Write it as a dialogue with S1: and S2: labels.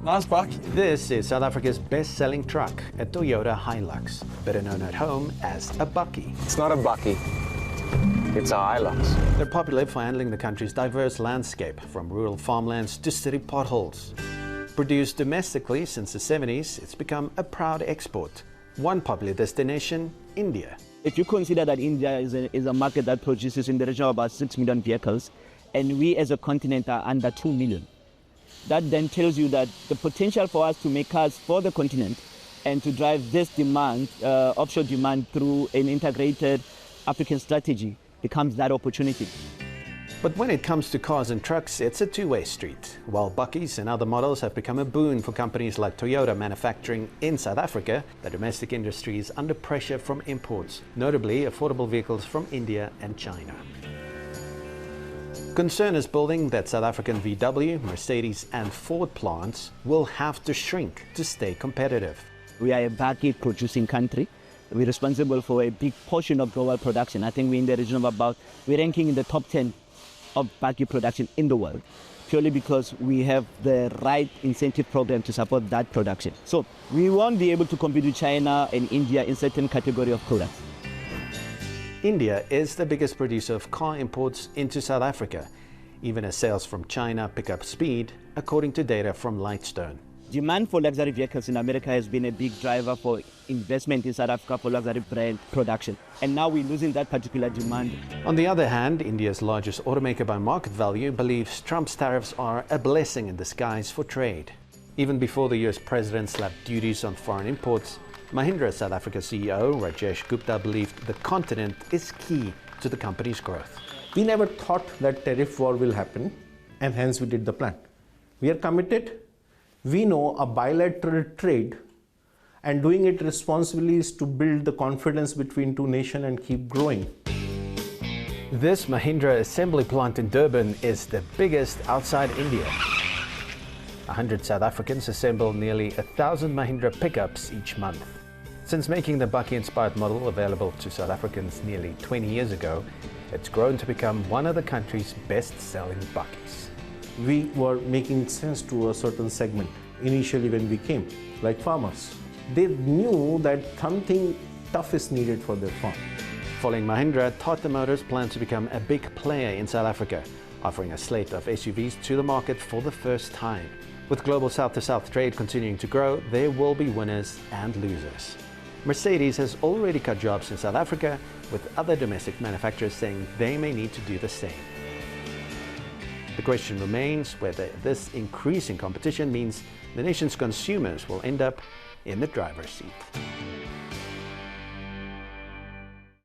S1: Nice buck.
S2: This is South Africa's best-selling truck, a Toyota Hilux, better known at home as a bakkie.
S1: It's not a bakkie. It's a Hilux.
S2: They're popular for handling the country's diverse landscape, from rural farmlands to city potholes. Produced domestically since the 70s, it's become a proud export. One popular destination, India.
S3: If you consider that India is a market that produces in the region of about 6 million vehicles, and we as a continent are under 2 million, that then tells you that the potential for us to make cars for the continent and to drive this demand, offshore demand, through an integrated African strategy becomes that opportunity.
S2: But when it comes to cars and trucks, it's a two-way street. While bakkies and other models have become a boon for companies like Toyota manufacturing in South Africa, the domestic industry is under pressure from imports, notably affordable vehicles from India and China. Concern is building that South African VW, Mercedes and Ford plants will have to shrink to stay competitive.
S3: We are a bakkie producing country. We're responsible for a big portion of global production. I think we're in the region of we're ranking in the top 10 of bakkie production in the world, purely because we have the right incentive program to support that production. So we won't be able to compete with China and India in certain category of products.
S2: India is the biggest producer of car imports into South Africa, even as sales from China pick up speed, according to data from Lightstone.
S3: Demand for luxury vehicles in America has been a big driver for investment in South Africa for luxury brand production. And now we're losing that particular demand.
S2: On the other hand, India's largest automaker by market value believes Trump's tariffs are a blessing in disguise for trade. Even before the US president slapped duties on foreign imports, Mahindra South Africa CEO Rajesh Gupta believed the continent is key to the company's growth.
S4: We never thought that tariff war will happen, and hence we did the plan. We are committed. We know a bilateral trade and doing it responsibly is to build the confidence between two nations and keep growing.
S2: This Mahindra assembly plant in Durban is the biggest outside India. 100 South Africans assemble nearly 1,000 Mahindra pickups each month. Since making the bakkie-inspired model available to South Africans nearly 20 years ago, it's grown to become one of the country's best-selling bakkies.
S4: We were making sense to a certain segment initially when we came, like farmers. They knew that something tough is needed for their farm.
S2: Following Mahindra, Tata Motors plans to become a big player in South Africa, offering a slate of SUVs to the market for the first time. With global south-to-south trade continuing to grow, there will be winners and losers. Mercedes has already cut jobs in South Africa, with other domestic manufacturers saying they may need to do the same. The question remains whether this increasing competition means the nation's consumers will end up in the driver's seat.